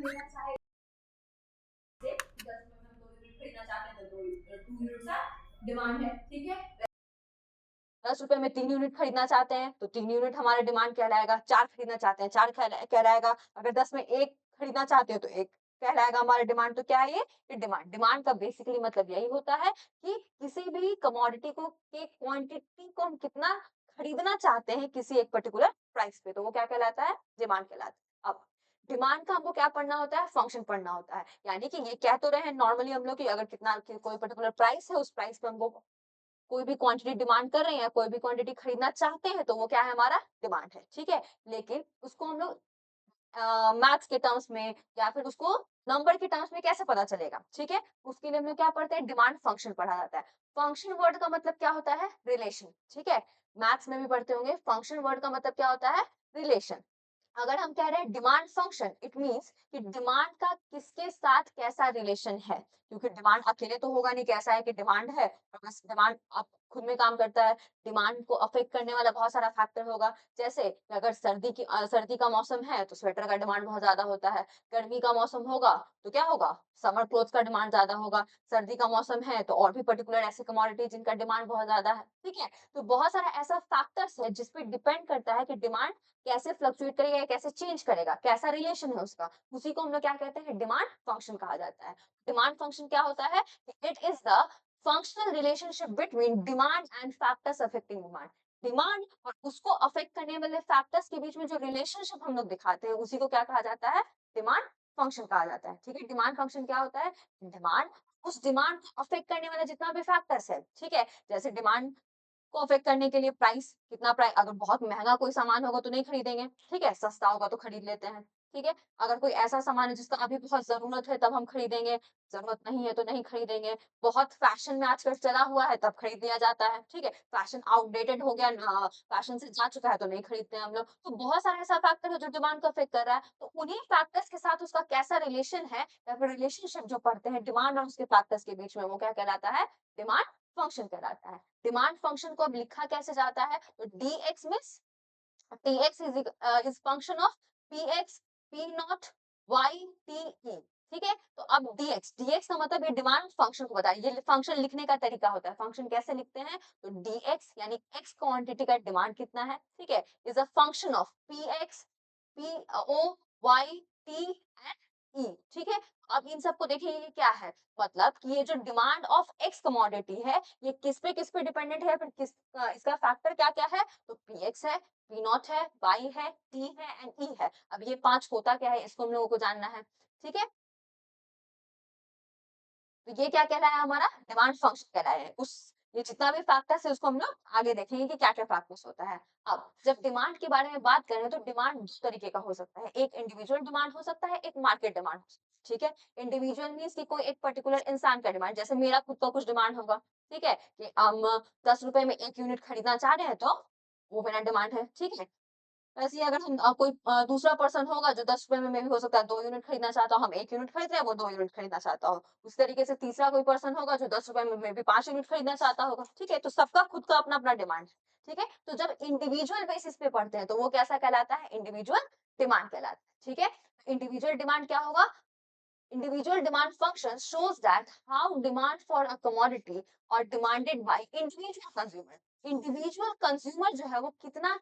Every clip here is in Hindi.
से 10 में हम 2 यूनिट खरीदना चाहते हैं तो 2 यूनिट का डिमांड है, ठीक है। 10 रुपए में 3 यूनिट खरीदना चाहते हैं तो 3 यूनिट हमारा डिमांड कहलाएगा। 4 खरीदना चाहते हैं 4 कहलाएगा। अगर 10 में 1 खरीदना चाहते हो तो 1 कहलाएगा हमारा डिमांड। तो क्या है ये डिमांड। डिमांड का बेसिकली मतलब यही होता है कि किसी भी कमोडिटी को के क्वांटिटी को हम कितना खरीदना चाहते हैं किसी एक पर्टिकुलर प्राइस पे, तो वो क्या कहलाता है, डिमांड कहलाता है। अब डिमांड का हमको क्या पढ़ना होता है, फंक्शन पढ़ना होता है। यानी कि ये कह तो रहे हैं नॉर्मली हम लोग कि अगर कितना कोई पर्टिकुलर प्राइस है उस प्राइस पे हमको कोई भी क्वांटिटी डिमांड कर रहे हैं, कोई भी क्वांटिटी खरीदना चाहते हैं तो वो क्या है, हमारा डिमांड है, ठीक है। लेकिन उसको हम लोग मैथ्स के टर्म्स में या फिर उसको नंबर के टर्म्स में कैसे पता चलेगा, ठीक है। उसके लिए हम लोग क्या पढ़ते हैं, डिमांड फंक्शन पढ़ा जाता है। फंक्शन वर्ड का मतलब क्या होता है, रिलेशन, ठीक है। मैथ्स में भी पढ़ते होंगे, फंक्शन वर्ड का मतलब क्या होता है, रिलेशन। अगर हम कह रहे हैं डिमांड फंक्शन, इट मींस कि डिमांड का किसके साथ कैसा रिलेशन है, क्योंकि डिमांड अकेले तो होगा नहीं, कैसा है कि डिमांड है और बस डिमांड आप खुद में काम करता है। डिमांड को अफेक्ट करने वाला बहुत सारा फैक्टर होगा। जैसे अगर सर्दी का मौसम है तो स्वेटर का डिमांड बहुत ज्यादा होता है। गर्मी का मौसम होगा तो क्या होगा, समर क्लोथ्स का डिमांड ज्यादा होगा। सर्दी का मौसम है तो और भी पर्टिकुलर ऐसे कमोडिटी जिनका डिमांड बहुत ज्यादा है, ठीक है। तो बहुत सारा ऐसा फैक्टर्स है जिसपे डिपेंड करता है कि डिमांड कैसे फ्लक्चुएट करेगा या कैसे चेंज करेगा, कैसा रिलेशन है उसका, उसी को हम लोग क्या कहते हैं, डिमांड फंक्शन कहा जाता है। डिमांड फंक्शन क्या होता है, it is the functional relationship between demand and factors affecting demand. Demand और उसको अफेक्ट करने वाले फैक्टर्स के बीच में जो रिलेशनशिप हम लोग दिखाते हैं उसी को क्या कहा जाता है, डिमांड फंक्शन कहा जाता है, ठीक है। डिमांड फंक्शन क्या होता है, डिमांड, उस डिमांड को अफेक्ट करने वाला जितना भी फैक्टर्स है, ठीक है। जैसे डिमांड को अफेक्ट करने के लिए प्राइस, कितना प्राइस, अगर बहुत महंगा कोई सामान होगा तो नहीं खरीदेंगे, ठीक है, सस्ता होगा तो खरीद लेते हैं, ठीक है। अगर कोई ऐसा सामान है जिसका अभी बहुत जरूरत है तब हम खरीदेंगे, जरूरत नहीं है तो नहीं खरीदेंगे। बहुत फैशन में आजकल चला हुआ है तब खरीद लिया जाता है, ठीक है। फैशन आउटडेटेड हो गया, फैशन से जा चुका है तो नहीं खरीदते हैं हम लोग। तो बहुत सारा ऐसा फैक्टर है जो डिमांड को अफेक्ट कर रहा है, तो उन्हीं फैक्टर्स के साथ उसका कैसा रिलेशन है या फिर रिलेशनशिप जो पढ़ते हैं डिमांड और उसके फैक्टर्स के बीच में, वो क्या कहलाता है, डिमांड फंक्शन कहलाता है। डिमांड फंक्शन को अब लिखा कैसे जाता है, तो dx means tx is function of px p naught y t e, ठीक है। तो अब dx का मतलब ये डिमांड फंक्शन को बताया, ये फंक्शन लिखने का तरीका होता है। फंक्शन कैसे लिखते हैं, तो dx यानी x क्वांटिटी का डिमांड कितना है, ठीक है, is a function of px p o y t and e, ठीक है। अब इन सबको देखिए ये क्या है, मतलब कि ये जो डिमांड ऑफ एक्स कमोडिटी है ये किस पे डिपेंडेंट है, फिर इसका फैक्टर क्या क्या है, तो px है, पी नॉट है, वाई है, टी है एंड ई है। अब ये 5 होता क्या है, इसको हम लोगों को जानना है, ठीक है। तो ये क्या कहलाया, हमारा डिमांड फंक्शन कहलाया है। उस ये जितना भी फैक्टर्स है उसको हम लोग आगे देखेंगे कि क्या क्या फैक्टर्स होता है। अब जब डिमांड के बारे में बात करें तो डिमांड 2 तरीके का हो सकता है, एक इंडिविजुअल डिमांड हो सकता है, एक मार्केट डिमांड हो सकता है, ठीक है। इंडिविजुअल मीन्स कि कोई एक पर्टिकुलर इंसान का डिमांड, जैसे मेरा खुद का कुछ डिमांड होगा, ठीक है, कि हम 10 रुपए में 1 यूनिट खरीदना चाह रहे हैं तो वो मेरा डिमांड है, ठीक है। वैसे ही अगर हम कोई दूसरा पर्सन होगा जो 10 रुपए में भी हो सकता है 2 यूनिट खरीदना चाहता हो, हम 1 यूनिट खरीद रहे हैं, वो 2 यूनिट खरीदना चाहता हो। उस तरीके से तीसरा कोई पर्सन होगा जो 10 रुपए में भी 5 यूनिट खरीदना चाहता होगा, ठीक है। तो सबका खुद का अपना अपना डिमांड, ठीक है। तो जब इंडिविजुअल बेसिस पे पढ़ते हैं तो वो कैसा कहलाता है, इंडिविजुअल डिमांड कहलाता है, ठीक है। इंडिविजुअल डिमांड क्या होगा, individual demand function shows that how demand for a commodity or demanded by individual consumer, individual consumer जो है वो कितना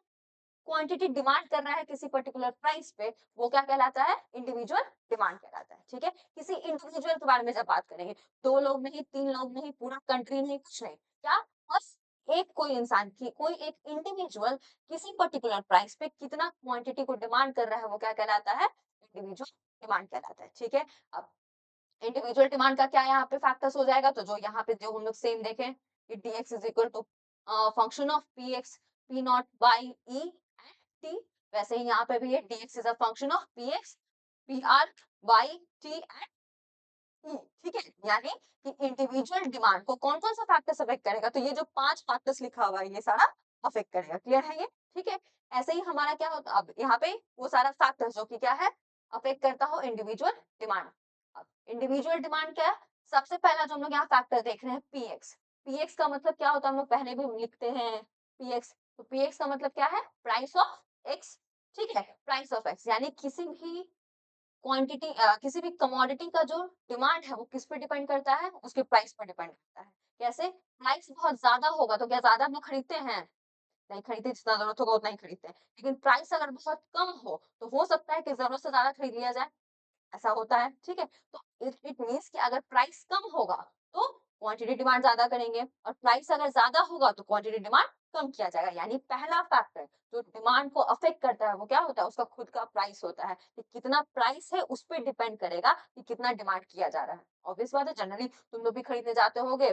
क्वांटिटी डिमांड कर रहा है किसी पर्टिकुलर प्राइस पे, वो क्या कहलाता है, इंडिविजुअल डिमांड कहलाता है, ठीक है। किसी इंडिविजुअल के बारे में जब बात करेंगे, 2 लोग नहीं, 3 लोग नहीं, पूरा कंट्री नहीं, कुछ नहीं, क्या, बस एक कोई इंसान की कोई एक इंडिविजुअल किसी पर्टिकुलर प्राइस पे कितना क्वांटिटी को डिमांड कर रहा है वो क्या कहलाता है, इंडिविजुअल डिमांड कहलाता है, ठीक है। अब इंडिविजुअल डिमांड का क्या यहाँ पे फैक्टर्स हो जाएगा, तो जो यहाँ पे जो हम लोग सेम देखें कि dx is equal to function of px p not by e and t, वैसे ही यहाँ पे भी है dx is a function of px pr by t and e, ठीक है। यानी कि इंडिविजुअल डिमांड को कौन कौन सा फैक्टर्स अफेक्ट करेगा, तो ये जो 5 फैक्टर्स लिखा हुआ है ये सारा अफेक्ट करेगा, क्लियर है ये, ठीक है। ऐसे ही हमारा क्या होता, अब यहाँ पे वो सारा फैक्टर्स जो कि क्या है, अफेक्ट करता हो इंडिविजुअल डिमांड। इंडिविजुअल डिमांड क्या है, सबसे पहला जो हम लोग यहाँ फैक्टर देख रहे हैं पीएक्स। पीएक्स का मतलब क्या होता है, हम लोग पहले भी लिखते हैं पीएक्स। तो पीएक्स का मतलब क्या है, प्राइस ऑफ एक्स, ठीक है, प्राइस ऑफ एक्स, यानी किसी भी क्वांटिटी किसी भी कमोडिटी का जो डिमांड है वो किस पे डिपेंड करता है, उसके प्राइस पर डिपेंड करता है। कैसे? प्राइस बहुत ज्यादा होगा तो क्या ज्यादा हम लोग खरीदते हैं? नहीं खरीदते, जितना जरूरत होगा उतना ही खरीदते हैं। लेकिन प्राइस अगर बहुत कम हो तो हो सकता है कि जरूरत से ज्यादा खरीद लिया जाए, ऐसा होता है, ठीक है? तो इट इट मीन्स कि अगर प्राइस कम होगा तो क्वांटिटी डिमांड ज्यादा करेंगे, और प्राइस अगर ज्यादा होगा तो क्वांटिटी डिमांड कम किया जाएगा। यानी पहला फैक्टर जो डिमांड को अफेक्ट करता है वो क्या होता है? उसका खुद का प्राइस होता है। कि कितना प्राइस है उस पर डिपेंड करेगा कि कितना डिमांड किया जा रहा है। ऑब्वियस बात है, जनरली तुम लोग भी खरीदने जाते होगे,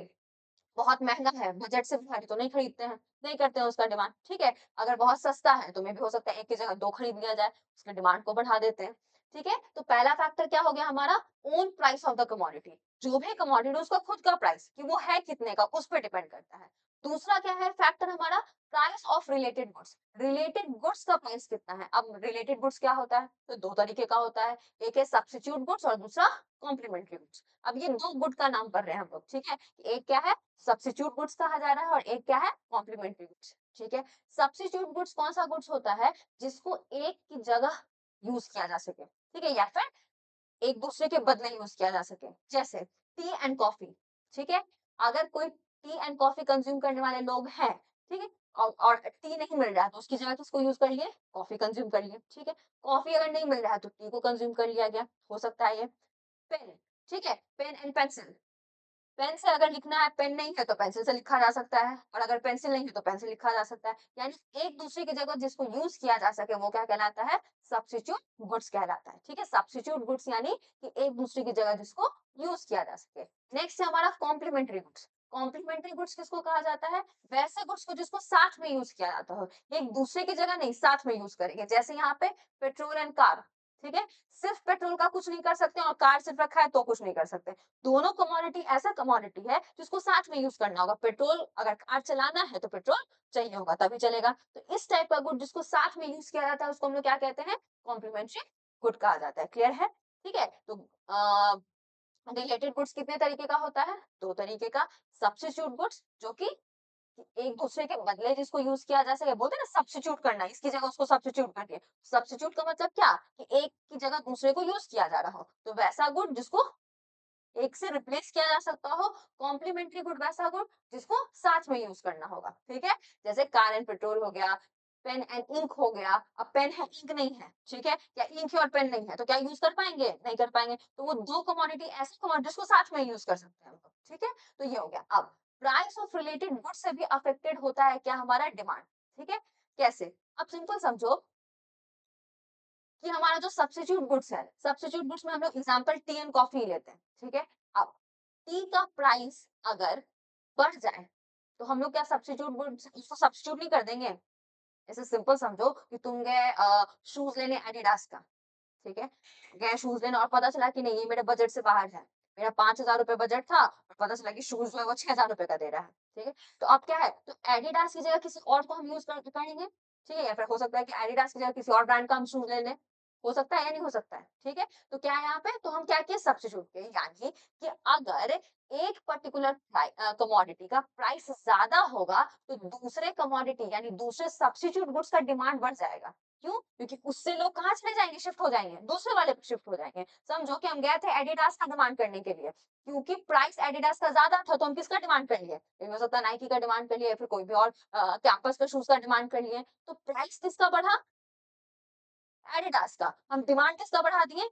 बहुत महँगा है, बजट से बाहर है तो नहीं खरीदते हैं, नहीं करते हैं उसका डिमांड, ठीक है? अगर बहुत सस्ता है तो मे बी हो सकता है 1 की जगह 2 खरीद लिया जाए, उसके डिमांड को बढ़ा देते हैं, ठीक है? तो पहला फैक्टर क्या हो गया हमारा? Own price of the commodity. जो भी कमोडिटी उसका खुद का प्राइस कि वो है कितने का, उस पे डिपेंड करता है। दूसरा क्या है फैक्टर हमारा? Price of related goods. Related goods का प्राइस कितना है? अब रिलेटेड गुड्स क्या होता है? तो 2 तरीके का होता है, एक है सब्स्टिट्यूट गुड्स और दूसरा कॉम्प्लीमेंट्री गुड्स। अब ये 2 गुड का नाम पढ़ रहे हैं हम लोग, ठीक है? एक क्या है? सब्स्टिट्यूट गुड्स कहा जा रहा है, और एक क्या है? कॉम्प्लीमेंट्री गुड्स, ठीक है? सब्स्टिट्यूट गुड्स कौन सा गुड्स होता है? जिसको एक की जगह यूज किया जा सके, ठीक है? या फिर एक दूसरे के बदले यूज किया जा सके। जैसे टी एंड कॉफी, ठीक है? अगर कोई टी एंड कॉफी कंज्यूम करने वाले लोग हैं, ठीक है? और टी नहीं मिल रहा है तो उसकी जगह किसको यूज कर लिए? कॉफी कंज्यूम कर लिए, ठीक है? कॉफी अगर नहीं मिल रहा है तो टी को कंज्यूम कर लिया गया, हो सकता है ये। पेन, ठीक है? पेन एंड पेंसिल, पेन से अगर लिखना है, पेन नहीं है तो पेंसिल से लिखा जा सकता है, और अगर पेंसिल नहीं है तो पेन से लिखा जा सकता है। यानी एक दूसरे की जगह जिसको यूज किया जा सके वो क्या कहलाता है? सब्स्टिट्यूट गुड्स कहलाता है, ठीक है? सब्स्टिट्यूट गुड्स यानी कि एक दूसरे की जगह जिसको यूज किया जा सके। नेक्स्ट है हमारा कॉम्प्लीमेंट्री गुड्स। कॉम्प्लीमेंट्री गुड्स किसको कहा जाता है? वैसे गुड्स को जिसको साथ में यूज किया जाता हो, एक दूसरे की जगह नहीं, साथ में यूज करेंगे। जैसे यहाँ पे पेट्रोल एंड कार, ठीक है? सिर्फ पेट्रोल का कुछ नहीं कर सकते और कार सिर्फ रखा है तो कुछ नहीं कर सकते। दोनों कमोडिटी ऐसा कमोडिटी है जिसको साथ में यूज करना होगा। पेट्रोल अगर कार चलाना है तो पेट्रोल चाहिए होगा तभी चलेगा। तो इस टाइप का गुड जिसको साथ में यूज किया जाता है उसको हम लोग क्या कहते हैं? कॉम्प्लीमेंट्री गुड कहा जाता है। क्लियर है? ठीक है? तो रिलेटेड गुड्स कितने तरीके का होता है? 2 तरीके का। सब्स्टिट्यूट गुड्स जो कि एक दूसरे के बदले जिसको यूज किया जा सके, बोलते हैं ना सब्स्टिट्यूट करना, इसकी जगह उसको सब्स्टिट्यूट करके। सब्स्टिट्यूट का मतलब क्या? कि एक की जगह दूसरे को यूज किया जा रहा हो, तो वैसा गुड जिसको एक से रिप्लेस किया जा सकता हो। कॉम्प्लीमेंट्री गुड वैसा गुड जिसको साथ में यूज करना होगा, ठीक है? जैसे कार एंड पेट्रोल हो गया, पेन एंड इंक हो गया। अब पेन है इंक नहीं है, ठीक है? या इंक है और पेन नहीं है तो क्या यूज कर पाएंगे? नहीं कर पाएंगे। तो वो दो कमोडिटी ऐसे कमोडिटी जिसको साथ में यूज कर सकते हैं हम लोग, ठीक है? तो ये हो गया। अब प्राइस ऑफ रिलेटेड गुड से भी अफेक्टेड होता है क्या हमारा? डिमांड, ठीक है? कैसे? अब सिंपल समझो कि हमारा जो सब्स्टिट्यूट गुड्स है, सब्स्टिट्यूट गुड्स में हम लोग एग्जांपल टी एंड कॉफी ही लेते हैं, ठीक है? अब टी का प्राइस अगर बढ़ जाए तो हम लोग क्या सब्स्टिट्यूट गुड्स उसको सब्स्टिट्यूट नहीं कर देंगे? ऐसे सिंपल समझो कि तुम गए शूज लेने एडिडास का, ठीक है? गए शूज लेने और पता चला कि नहीं ये मेरे बजट से बाहर है। मेरा 5,000 रुपए बजट था और पता चला कि शूज जो है वो 6,000 रुपए का दे रहा है, ठीक है? तो अब क्या है? तो एडिडास की जगह किसी और को हम यूज कर करेंगे, ठीक है? या फिर हो सकता है कि एडिडास की जगह किसी और ब्रांड का हम शूज ले लें, हो सकता है या नहीं हो सकता है, ठीक है? तो क्या है यहाँ पे? तो हम क्या किए? सब्स्टिट्यूट किए। यानी कि अगर एक पर्टिकुलर कमोडिटी का प्राइस ज्यादा होगा तो दूसरे कमोडिटी यानी दूसरे सब्स्टिट्यूट गुड्स का डिमांड बढ़ जाएगा। क्यों? क्योंकि उससे लोग कहाँ चले जाएंगे? शिफ्ट हो जाएंगे, दूसरे वाले पे शिफ्ट हो जाएंगे। समझो कि हम गए थे एडिडास का डिमांड करने के लिए, क्योंकि प्राइस एडिडास का ज्यादा था तो हम किसका डिमांड कर लिए? हो सकता है नाइकी का डिमांड कर लिए या फिर कोई भी और कैंपस का शूज का डिमांड कर लिए। तो प्राइस किसका बढ़ा? एडिडास का। हम डिमांड किसका बढ़ा दिए?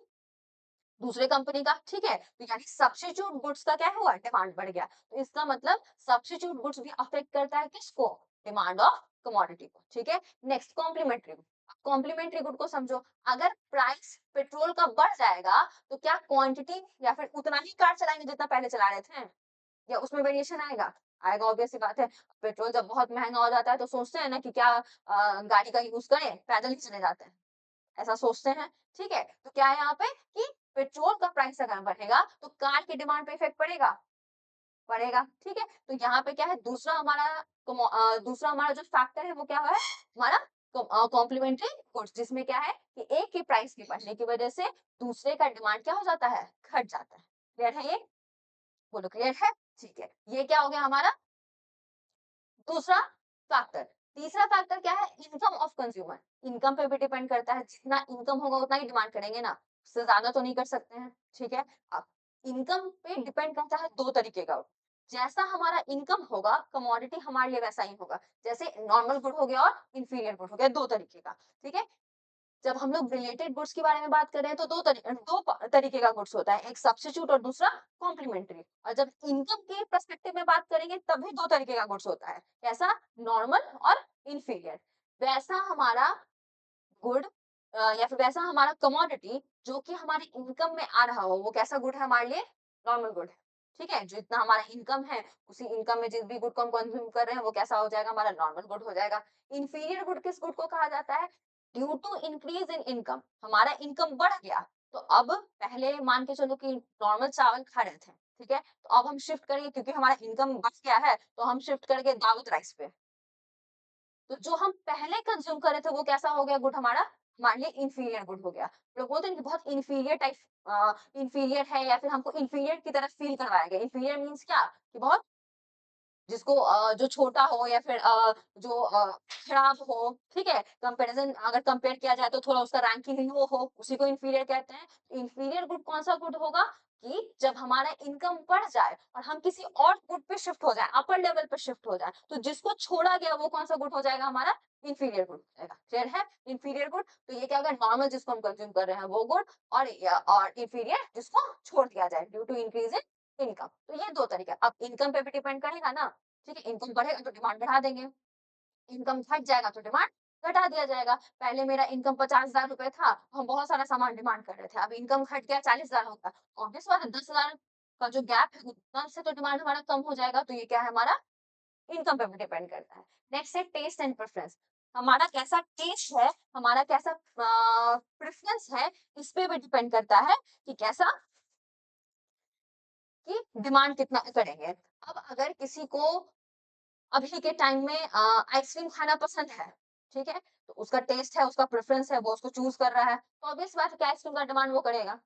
दूसरे कंपनी का, ठीक है? तो यानी सब्स्टिट्यूट गुड्स का क्या हुआ? डिमांड बढ़ गया। तो इसका मतलब सब्स्टिट्यूट गुड्स भी अफेक्ट करता है किसको? डिमांड ऑफ कमोडिटी को, ठीक है? Next complementary good. Complementary good को समझो, अगर प्राइस पेट्रोल का बढ़ जाएगा तो क्या क्वांटिटी या फिर उतना ही कार चलाएंगे जितना पहले चला रहे थे, या उसमें वेरिएशन आएगा? आएगा, ऑब्वियस सी बात है। पेट्रोल जब बहुत महंगा हो जाता है तो सोचते हैं ना कि क्या गाड़ी का यूज करें, पैदल ही चले जाते हैं, ऐसा सोचते हैं, ठीक है? तो क्या है यहाँ पे कि पेट्रोल का प्राइस अगर बढ़ेगा तो कार की डिमांड पे इफेक्ट पड़ेगा, पड़ेगा, ठीक है? तो यहाँ पे क्या है? दूसरा हमारा जो फैक्टर है वो क्या है? हमारा कॉम्प्लीमेंट्री गुड्स, जिसमें क्या है कि एक के प्राइस के बढ़ने की वजह से दूसरे का डिमांड क्या हो जाता है? घट जाता है। क्लियर है ये? बोलो क्लियर है? ठीक है। ये क्या हो गया हमारा दूसरा फैक्टर। तीसरा फैक्टर क्या है? Income of consumer. इनकम पे भी डिपेंड करता है, जितना इनकम होगा उतना ही डिमांड करेंगे ना। उससे ज़्यादा तो नहीं कर सकते हैं, ठीक है? अब इनकम पे डिपेंड करता है 2 तरीके का। जैसा हमारा इनकम होगा, कमोडिटी हमारे लिए वैसा ही होगा। जैसे नॉर्मल गुड हो गया और इंफीरियर गुड हो गया, 2 तरीके का, ठीक है? जब हम लोग रिलेटेड गुड्स के बारे में बात कर रहे हैं तो 2 तरीके का गुड्स होता है, एक सब्स्टिट्यूट और दूसरा कॉम्प्लीमेंट्री। और जब इनकम के पर्सपेक्टिव में बात करेंगे तब भी 2 तरीके का गुड्स होता है। कैसा? नॉर्मल और इंफीरियर। वैसा हमारा गुड या फिर वैसा हमारा कमोडिटी जो कि हमारी इनकम में आ रहा हो, वो कैसा गुड है हमारे लिए? नॉर्मल गुड है, ठीक है? जितना हमारा इनकम है, उसी इनकम में जिस भी गुड को हम कंज्यूम कर रहे हैं, वो कैसा हो जाएगा? हमारा नॉर्मल गुड हो जाएगा। इंफीरियर गुड किस गुड को कहा जाता है? Due to increase in income, हमारा इनकम बढ़ गया, तो अब पहले मान के चलो कि नॉर्मल चावल खा रहे थे, ठीक है? तो अब हम शिफ्ट करेंगे क्योंकि हमारा इनकम बढ़ गया है, तो हम शिफ्ट करेंगे दावत राइस पे। तो जो हम पहले कंज्यूम कर रहे थे वो कैसा हो गया गुड हमारा? हमारे लिए इंफीरियर गुड हो गया। लोग बोलते हैं कि बहुत इंफीरियर टाइप इंफीरियर है या फिर हमको इंफीरियर की तरह फील करवाया गया। इंफीरियर मीन्स क्या? कि बहुत जिसको जो छोटा हो या फिर जो खराब हो, ठीक है? कंपैरिज़न अगर कंपेयर किया जाए तो थोड़ा उसका रैंकिंग लो हो, उसी को इंफीरियर कहते हैं। इंफीरियर गुड कौन-सा गुड होगा? कि जब हमारा इनकम बढ़ जाए और हम किसी और गुड पे शिफ्ट हो जाएँ, अपर लेवल पे शिफ्ट हो जाएँ, तो जिसको छोड़ा गया वो कौन-सा गुड हो जाएगा हमारा? इंफीरियर गुड हो जाएगा। क्लियर है? इंफीरियर गुड तो ये क्या होगा? नॉर्मल जिसको हम कंज्यूम कर रहे हैं वो गुड और इंफीरियर जिसको छोड़ दिया जाए due to increase in income. तो ये 2 तरीके। अब इनकम पे भी डिपेंड करेगा ना, ठीक है? इनकम बढ़ेगा तो डिमांड बढ़ा देंगे, इनकम घट जाएगा तो डिमांड घटा दिया जाएगा। पहले मेरा इनकम 50,000 रुपए था, हम बहुत सारा सामान डिमांड कर रहे थे, अब इनकम घट गया 40,000 हो गया। ऑब्वियस बात है 10,000 का जो गैप है उतना से तो डिमांड हमारा कम हो जाएगा, तो ये क्या है हमारा इनकम पे भी डिपेंड करता है। नेक्स्ट है टेस्ट एंड प्रेफरेंस। हमारा कैसा टेस्ट है, हमारा कैसा प्रेफरेंस है, इस पे भी डिपेंड करता है कि कैसा कि डिमांड कितना करेंगे। अब अगर किसी को अभी के टाइम में आइसक्रीम खाना पसंद है, ठीक है? तो उसका टेस्ट है, उसका प्रेफ़रेंस है, वो उसको चूज़ कर रहा है, तो ऑब्वियस बात है कि आइसक्रीम का डिमांड वो करेगा।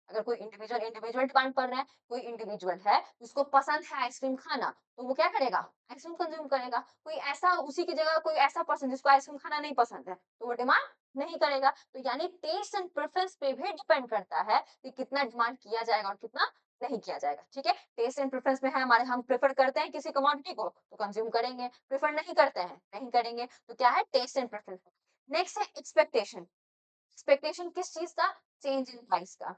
अगर कोई इंडिविजुअल इंडिविजुअल डिमांड कर रहा है, कोई इंडिविजुअल है, जिसको पसंद है आइसक्रीम खाना, तो वो क्या करेगा? आइसक्रीम कंज़्यूम करेगा। कोई ऐसा उसी की जगह कोई ऐसा पर्सन जिसको आइसक्रीम खाना नहीं पसंद है, तो वो डिमांड नहीं करेगा। तो यानी टेस्ट एंड प्रेफ़रेंस पे भी डिपेंड करता है कि कितना डिमांड किया जाएगा और कितना नहीं किया जाएगा, ठीक है? टेस्ट एंड प्रेफ़रेंस में है हमारे हम प्रेफ़र करते हैं किसी कमोडिटी को, तो कंज़्यूम करेंगे, प्रेफ़र नहीं करते हैं, नहीं करेंगे। तो क्या है टेस्ट एंड प्रेफ़रेंस। नेक्स्ट है एक्सपेक्टेशन। एक्सपेक्टेशन किस चीज़ का? चेंज इन प्राइस का।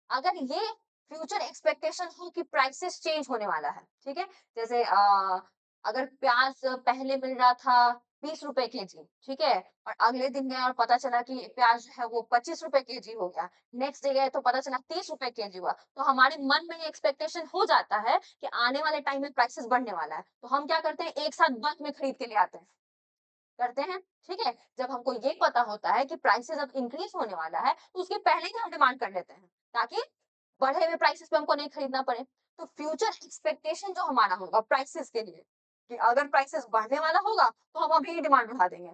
अगर ये फ्यूचर एक्सपेक्टेशन हो कि प्राइसेस चेंज होने वाला है, ठीक है? जैसे अगर प्याज पहले मिल रहा था 20 रुपए केजी, ठीक है? और अगले दिन गया और पता चला कि प्याज जो है वो 25 रुपए केजी हो गया। नेक्स्ट डे गए तो पता चला 30 रुपए केजी हुआ। तो हमारे मन में ये एक्सपेक्टेशन हो जाता है कि आने वाले टाइम में प्राइसेस बढ़ने वाला है। तो हम क्या करते हैं एक साथ बल्क में खरीद के ले आते हैं। करते हैं, ठीक है? जब हमको ये पता होता है कि प्राइसेस अब इंक्रीज़ होने वाला है, तो उसके पहले ही हम डिमांड कर लेते हैं, ताकि बढ़े हुए प्राइसेस पे हमको नहीं खरीदना पड़े। तो फ्यूचर एक्सपेक्टेशन जो हमारा होगा प्राइसेस के लिए, कि अगर प्राइसेस बढ़ने वाला होगा, तो हम अभी ही डिमांड बढ़ा देंगे।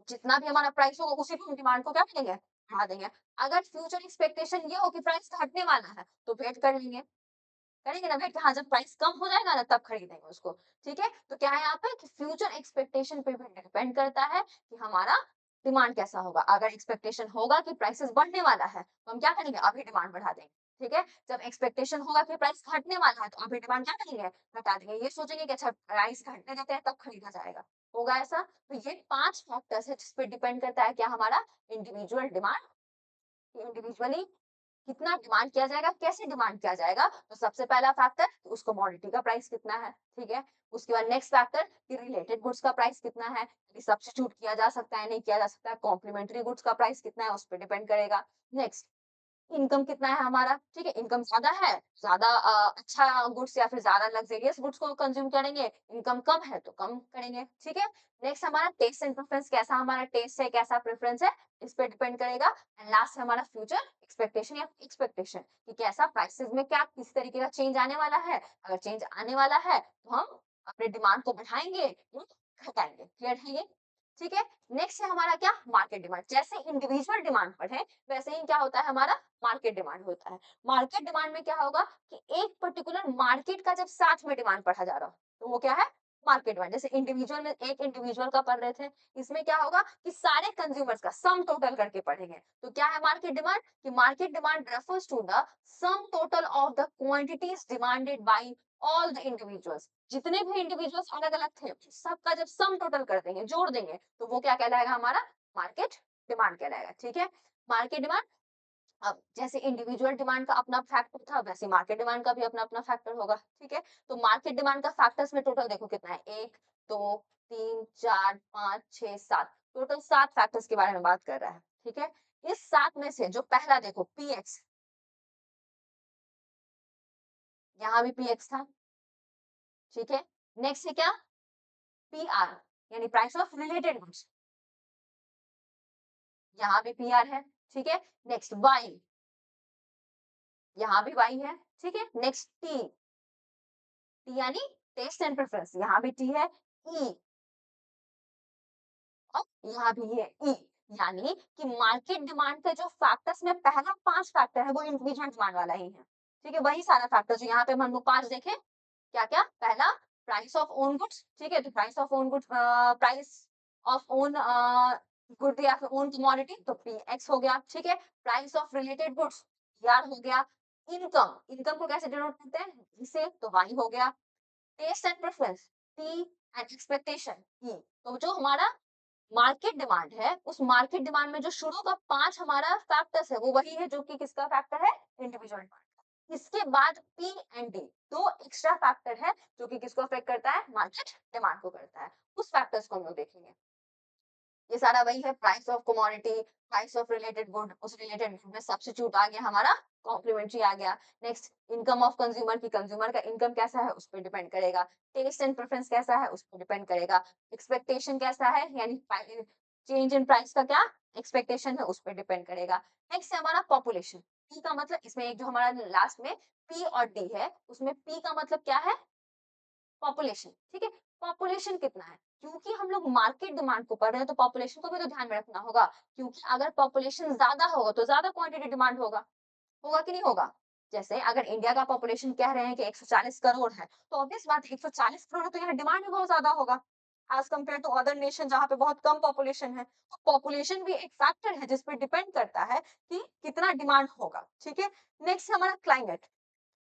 जितना भी हमारा प्राइस होगा, उसी पे हम डिमांड को क्या करेंगे? बढ़ा देंगे। अगर फ्यूचर एक्सपेक्टेशन ये हो कि प्राइस घटने वाला है, तो वेट कर लेंगे। करेंगे ना वेट कि हाँ, जब प्राइस कम हो जाएगा ना तब खरीदेंगे उसको, ठीक है? तो क्या है यहाँ पे कि फ्यूचर एक्सपेक्टेशन पे भी डिपेंड करता है कि हमारा डिमांड कैसा होगा। अगर एक्सपेक्टेशन होगा कि प्राइसेस बढ़ने वाला है, तो हम क्या करेंगे? अभी डिमांड बढ़ा देंगे, ठीक है? जब एक्सपेक्टेशन होगा कि प्राइस घटने वाला है, तो अभी डिमांड क्या करेंगे? घटा देंगे। ये सोचेंगे कि अच्छा प्राइस घटने देते हैं तब खरीदा जाएगा। होगा ऐसा? तो ये 5 फैक्टर्स है जिस पे डिपेंड करता है क्या हमारा इंडिविजुअल डिमांड इंडिविजुअली कितना डिमांड किया जाएगा, कैसे डिमांड किया जाएगा? तो सबसे पहला फैक्टर उस कमोडिटी का प्राइस कितना है, ठीक है? उसके बाद नेक्स्ट फैक्टर कि रिलेटेड गुड्स का प्राइस कितना है, कि सब्स्टिट्यूट किया जा सकता है, नहीं किया जा सकता है, कॉम्प्लीमेंट्री गुड्स का प्राइस कितना है, उस पे डिपेंड करेगा। नेक्स्ट इनकम कितना है हमारा, ठीक है? इनकम ज़्यादा है, ज़्यादा अच्छा गुड्स या फिर ज़्यादा लग्ज़रियस गुड्स को कंज़्यूम करेंगे, इनकम कम है तो कम करेंगे, ठीक है? नेक्स्ट हमारा टेस्ट एंड प्रेफ़रेंस कैसा हमारा टेस्ट है, कैसा प्रेफ़रेंस है, इस पे डिपेंड करेगा एंड लास्ट है हमारा फ्यूचर एक्सपेक्टेशन या एक्सपेक्टेशन कि कैसा प्राइसेज़ में क्या किस तरीके का चेंज आने वाला है, अगर चेंज आने वाला है, तो हम अपने डिमांड को बढ़ाएँगे या घटाएँगे, क्लियर है ये? ठीक है? नेक्स्ट है हमारा क्या मार्केट डिमांड, जैसे इंडिविजुअल डिमांड बढ़े वैसे ही क्या होता है हमारा मार्केट डिमांड होता है। मार्केट डिमांड में क्या होगा कि एक पर्टिकुलर मार्केट का जब साथ में डिमांड बढ़ा जा रहा हो, तो वो क्या है मार्केट डिमांड। जैसे इंडिविजुअल में एक इंडिविजुअल का पढ़ रहे थे, इसमें क्या होगा कि सारे कंज्यूमर्स का सम टोटल करके पढ़ेंगे। तो क्या है मार्केट डिमांड? कि market demand refers to the sum total of the quantities demanded by all the individuals. जितने भी इंडिविजुअल्स अलग-अलग थे, सबका जब सम टोटल कर देंगे, जोड़ देंगे, तो वो क्या कहलाएगा हमारा? मार्केट डिमांड कहलाएगा। ठीक है? मार्केट डिमांड, अब जैसे इंडिविजुअल डिमांड का अपना फैक्टर था, वैसे मार्केट डिमांड का भी अपना अपना फैक्टर होगा। ठीक है? तो मार्केट डिमांड का फैक्टर्स में टोटल देखो कितना है, 1 2 3 4 5 6 7, टोटल 7 फैक्टर्स के बारे में बात कर रहा है। ठीक है? इस 7 में से जो पहला देखो पीएक्स, यहाँ भी पीएक्स था। ठीक है? नेक्स्ट है क्या? पीआर, यानी प्राइस ऑफ रिलेटेड गुड्स, यहाँ भी पीआर है। ठीक है? नेक्स्ट वाई, यहाँ भी वाई है। ठीक है? नेक्स्ट टी, टी यानी टेस्ट एंड प्रेफरेंस, यहाँ भी टी है। ई, और यहाँ भी ये ई, यानी कि मार्केट डिमांड का जो फैक्टर्स में पहला 5 फैक्टर है वो इंडिविजुअल डिमांड वाला ही है। ठीक है? वही सारा फैक्टर जो यहाँ पे हम लोग 5 देखे, क्या-क्या? पहला प्राइस ऑफ ओन गुड्स। ठीक है? तो price of own goods, price of own good या फिर ओन कमोडिटी, तो पीएक्स हो गया। ठीक है? Price of related goods, PR हो गया। इनकम, इनकम को कैसे डिनोट करते हैं? इसे, तो वाई हो गया। Taste and preference, T, and expectation, E. तो जो हमारा मार्केट डिमांड है, उस मार्केट डिमांड में जो शुरू का 5 हमारा फैक्टर्स है, वो वही है जो कि किसका फैक्टर है? Individual demand. इसके बाद P and D, 2 extra factor है जो कि किसको अफेक्ट करता है? मार्केट डिमांड को करता है। उस फैक्टर्स को हम लोग देखेंगे। ये सारा वही है, price of commodity, price of related good, उस रिलेटेड गुड में सब्स्टिट्यूट आ गया हमारा, कॉम्प्लीमेंट्री आ गया। नेक्स्ट इनकम ऑफ कंज्यूमर, की कंज्यूमर का इनकम कैसा है उस पर डिपेंड करेगा। टेस्ट एंड प्रेफरेंस कैसा है उस पर डिपेंड करेगा। एक्सपेक्टेशन कैसा है, यानी चेंज इन प्राइस का क्या एक्सपेक्टेशन है उस पर डिपेंड करेगा। नेक्स्ट है हमारा पॉपुलेशन। पी का मतलब, इसमें एक जो हमारा लास्ट में पी और डी है, उसमें पी का मतलब क्या है? पॉपुलेशन। ठीक है? पॉपुलेशन कितना है? क्योंकि हम लोग मार्केट डिमांड को पढ़ रहे हैं, तो पॉपुलेशन को भी तो ध्यान में रखना होगा, क्योंकि अगर पॉपुलेशन ज्यादा होगा तो ज्यादा क्वांटिटी डिमांड होगा। होगा कि नहीं होगा? जैसे अगर इंडिया का पॉपुलेशन कह रहे हैं कि 140 करोड़ है, तो ऑब्वियस बात है 140 करोड़ है, तो यहाँ डिमांड भी बहुत ज्यादा होगा as compare to other nation जहाँ पे बहुत कम पॉपुलेशन है। तो पॉपुलेशन भी एक फैक्टर है जिस पे डिपेंड करता है कि कितना डिमांड होगा। ठीक है? नेक्स्ट हमारा क्लाइमेट।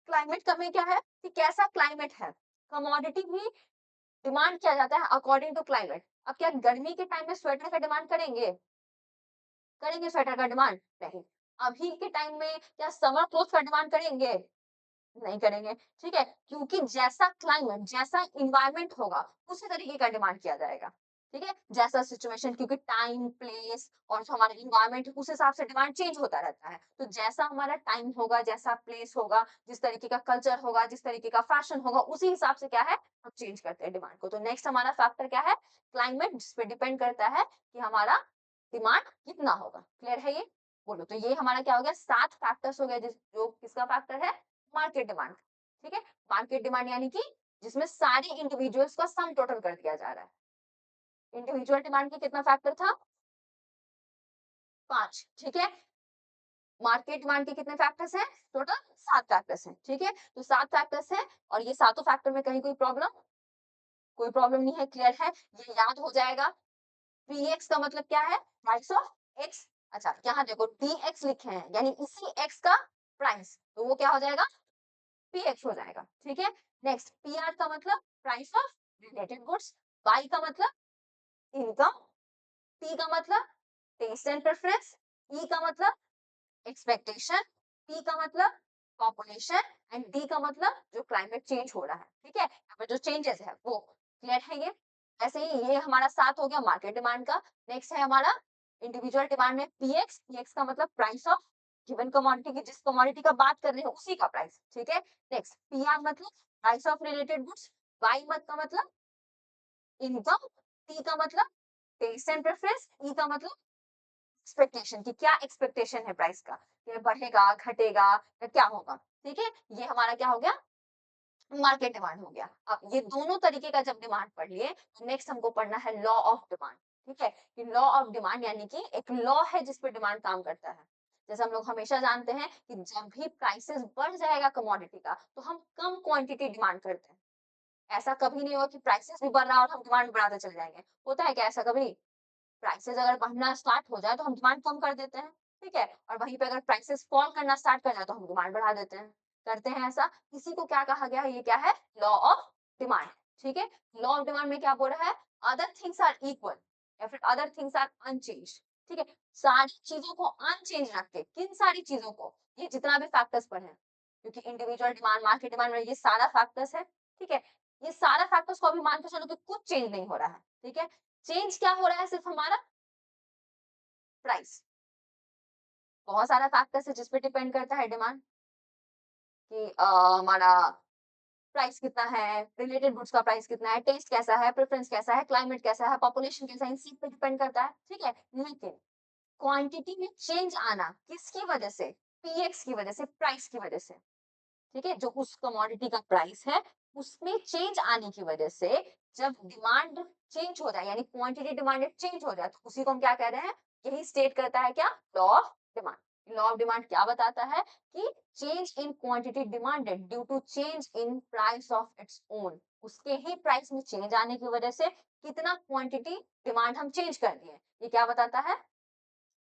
क्लाइमेट का में क्या है कि कैसा क्लाइमेट है, कमोडिटी भी डिमांड किया जाता है अकॉर्डिंग टू क्लाइमेट। अब क्या गर्मी के टाइम में स्वेटर का डिमांड करेंगे? करेंगे स्वेटर का डिमांड? नहीं। अभी के टाइम में क्या समर क्लोथ का डिमांड करेंगे? नहीं करेंगे। ठीक है? क्योंकि जैसा क्लाइमेट, जैसा एनवायरनमेंट होगा, उसी तरीके का डिमांड किया जाएगा। ठीक है? जैसा सिचुएशन, क्योंकि टाइम, प्लेस और जो हमारा एनवायरनमेंट है, उस हिसाब से डिमांड चेंज होता रहता है। तो जैसा हमारा टाइम होगा, जैसा प्लेस होगा, जिस तरीके का कल्चर होगा, जिस तरीके का फैशन होगा, उसी हिसाब से क्या है, हम चेंज करते हैं डिमांड को। तो नेक्स्ट हमारा फैक्टर क्या है? क्लाइमेट, जिस पे डिपेंड करता है कि हमारा डिमांड कितना होगा। क्लियर है ये? बोलो। तो ये हमारा क्या हो गया? 7 फैक्टर्स हो गए, जिस जो किसका फैक्टर है? Market demand. ठीक है? मार्केट डिमांड यानी कि जिसमें सारे इंडिविजुअल्स का सम टोटल कर दिया जा रहा है। इंडिविजुअल डिमांड के कितना फैक्टर था? 5। ठीक है? मार्केट डिमांड के कितने फैक्टर्स हैं? टोटल 7 फैक्टर्स हैं। ठीक है? तो 7 फैक्टर्स हैं, और ये सातों फैक्टर में कहीं कोई प्रॉब्लम? कोई प्रॉब्लम नहीं है। क्लियर है? ये याद हो जाएगा। पीएक्स का मतलब क्या है? Price of x. अच्छा, यहाँ देखो डीएक्स लिखे हैं, यानी इसी एक्स का प्राइस, तो वो क्या हो जाएगा? पीएक्स हो जाएगा। ठीक है? नेक्स्ट पीआर का मतलब price of related goods. Y का मतलब इनकम। टी का मतलब टेस्ट एंड प्रेफरेंस। ई का मतलब एक्सपेक्टेशन। पी का मतलब पॉपुलेशन। एंड डी का मतलब जो क्लाइमेट चेंज हो रहा है। ठीक है? यहाँ पे जो चेंजेस है वो। क्लियर है ये? ऐसे ही ये हमारा 7 हो गया मार्केट डिमांड का। नेक्स्ट है हमारा इंडिविजुअल डिमांड में पीएक्स। पीएक्स का मतलब प्राइस ऑफ गिवन कमोडिटी की, जिस कमोडिटी का बात कर रहे हैं उसी का प्राइस। ठीक है? नेक्स्ट पीआर मतलब price of related goods. Y मत का मतलब इनकम। टी का मतलब टेस्ट एंड प्रेफरेंस। ई का मतलब एक्सपेक्टेशन, की क्या एक्सपेक्टेशन है प्राइस का, ये बढ़ेगा, घटेगा या क्या होगा। ठीक है? ये हमारा क्या हो गया? मार्केट डिमांड हो गया। अब ये दोनों तरीके का जब डिमांड पढ़ लिए, तो नेक्स्ट हमको पढ़ना है लॉ ऑफ डिमांड। ठीक है? कि लॉ ऑफ डिमांड यानी कि एक लॉ है जिस पे डिमांड काम करता है। जैसे हम लोग हमेशा जानते हैं कि जब भी प्राइसेस बढ़ जाएगा कमोडिटी का, तो हम कम क्वांटिटी डिमांड करते हैं। ऐसा कभी नहीं होगा कि प्राइसेस भी बढ़ रहा है और हम डिमांड बढ़ाते चले जाएंगे। होता है क्या ऐसा कभी? प्राइसेस अगर बढ़ना स्टार्ट हो जाए तो हम डिमांड कम कर देते हैं, ठीक है? और वहीं पे अगर प्राइसेस फॉल करना स्टार्ट कर जाए तो हम डिमांड बढ़ा देते हैं। करते हैं ऐसा। इसी को क्या कहा गया है? ये क्या है? लॉ ऑफ डिमांड, ठीक है? लॉ ऑफ डिमांड में क्या बोल रहा है? अदर थिंग्स आर इक्वल या फिर अदर थिंग्स आर अनचेंज्ड, ठीक है? सारी चीजों को अनचेंज रख के, किन सारी चीजों को? ये जितना भी फैक्टर्स पढ़े हैं, क्योंकि इंडिविजुअल डिमांड, मार्केट डिमांड में ये सारा फैक्टर्स है, ठीक है? ये सारा फैक्टर्स को अभी मान के चलो कि कुछ चेंज नहीं हो रहा है, ठीक है? चेंज क्या हो रहा है? सिर्फ हमारा प्राइस। बहुत सारा फैक्टर्स है जिस पे डिपेंड करता है डिमांड, कि हमारा प्राइस कितना है, रिलेटेड गुड्स का प्राइस कितना है, टेस्ट कैसा है, प्रेफरेंस कैसा है, क्लाइमेट कैसा है, पॉपुलेशन कैसा है, इन सब पे डिपेंड करता है, ठीक है? लेकिन क्वांटिटी में चेंज आना किसकी वजह से? पीएक्स की वजह से, प्राइस की वजह से, ठीक है? जो उस कमोडिटी का प्राइस है उसमें चेंज आने की वजह से जब डिमांड चेंज हो जाए, यानी क्वांटिटी डिमांडेड चेंज हो जाए, तो उसी को हम क्या कह रहे हैं? यही स्टेट करता है क्या? Law of demand. Law of demand क्या बताता है? कि change in quantity demanded due to change in price of its own, उसके ही प्राइस में चेंज आने की वजह से कितना क्वांटिटी डिमांड हम चेंज कर दिए, ये क्या बताता है?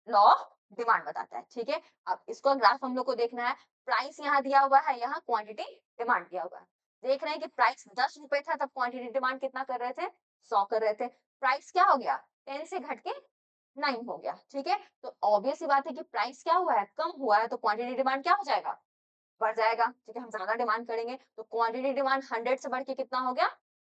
लॉ ऑफ डिमांड बताता है, ठीक है? अब इसको ग्राफ हम लोग को देखना है। प्राइस यहाँ दिया हुआ है, यहाँ क्वांटिटी डिमांड दिया हुआ है। देख रहे हैं कि प्राइस 10 रुपए था तब क्वांटिटी डिमांड कितना कर रहे थे? 100 कर रहे थे। प्राइस क्या हो गया? 10 से घट के 9 हो गया, ठीक है? तो ऑब्वियस सी बात है कि प्राइस क्या हुआ है? कम हुआ है, तो क्वांटिटी डिमांड क्या हो जाएगा? बढ़ जाएगा, ठीक है? हम ज्यादा डिमांड करेंगे तो क्वांटिटी डिमांड 100 से बढ़ के कितना हो गया?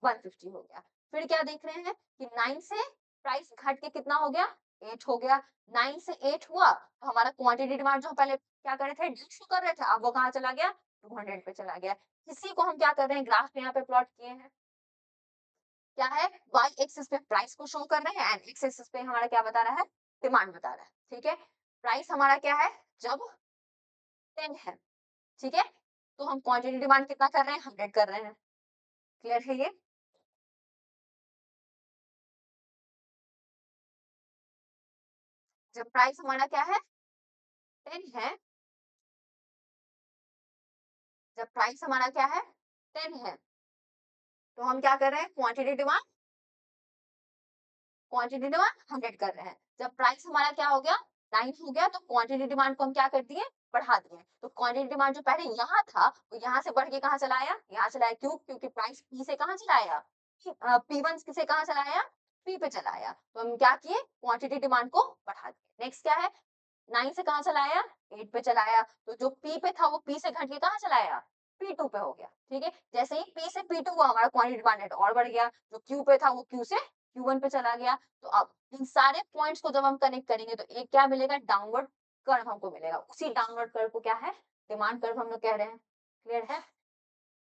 150 हो गया। फिर क्या देख रहे हैं कि 9 से प्राइस घट के कितना हो गया? 8 हो गया। 9 से 8 हुआ तो हमारा क्वांटिटी डिमांड जो हम पहले क्या कर रहे थे? डिस्क कर रहे थे, अब वो कहाँ चला गया? 200 पे चला गया। इसी को हम क्या कर रहे हैं? ग्राफ में यहाँ पे प्लॉट किए हैं। क्या है? वाई एक्सिस पे प्राइस को शो कर रहे हैं एंड एक्स एक्सिस पे हमारा क्या बता रहा है? डिमांड बता रहा है, ठीक है? प्राइस हमारा क्या है? जब 10 है, ठीक है? तो हम क्वांटिटी डिमांड कितना कर रहे हैं? 100 कर रहे हैं। क्लियर है ये? जब प्राइस हमारा क्या है? 10 है, जब प्राइस हमारा क्या है? 10 है, तो हम क्या कर रहे हैं? क्वांटिटी डिमांड 100 कर रहे हैं। जब प्राइस हमारा क्या हो गया? 9 हो गया, तो क्वांटिटी डिमांड को हम क्या कर दिए? बढ़ा दिए। तो क्वांटिटी डिमांड जो पहले यहाँ था, वो यहाँ से बढ़ के कहाँ चला आया? यहाँ चला आया। क्यों? क्योंकि प्राइस पी से कहाँ चला आया? P1 से कहाँ चला आया? पी पे चला आया। तो हम क्या किए? क्वांटिटी डिमांड को बढ़ा दिए। नेक्स्ट क्या है? 9 से कहाँ चला आया? 8 पे चला आया। तो जो P पे था वो P से घट के कहाँ चला आया? P2 पे हो गया, ठीक है? जैसे ही P से P2 हुआ, हमारा क्वांटिटी डिमांड और बढ़ गया। जो Q पे था वो Q से Q1 पे चला गया। तो अब इन सारे पॉइंट्स को जब हम कनेक्ट करेंगे तो एक क्या मिलेगा? डाउनवर्ड कर्व हमको मिलेगा। उसी डाउनवर्ड कर्व को क्या है? डिमांड कर्व हम लोग कह रहे हैं। क्लियर है?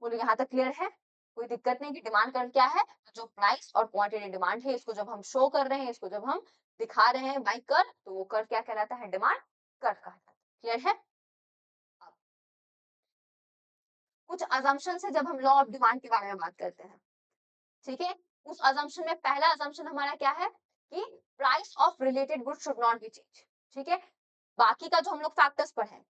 बोलो यहाँ तक क्लियर है? कोई दिक्कत नहीं कि डिमांड कर्व क्या है? जो प्राइस और क्वांटिटी डिमांड है, इसको जब हम शो कर रहे हैं, इसको जब हम दिखा रहे हैं बाय कर्व, तो वो कर्व क्या कहलाता है? डिमांड कर्व कहलाता है। क्लियर है? अब कुछ असम्पशन है जब हम लॉ ऑफ डिमांड के बारे में बात करते हैं, ठीक है? उस असम्पशन में पहला असम्पशन हमारा क्या है? कि price of related goods should not be change, ठीक है? बाकी का जो हम लोग फैक्टर्स पढ़े,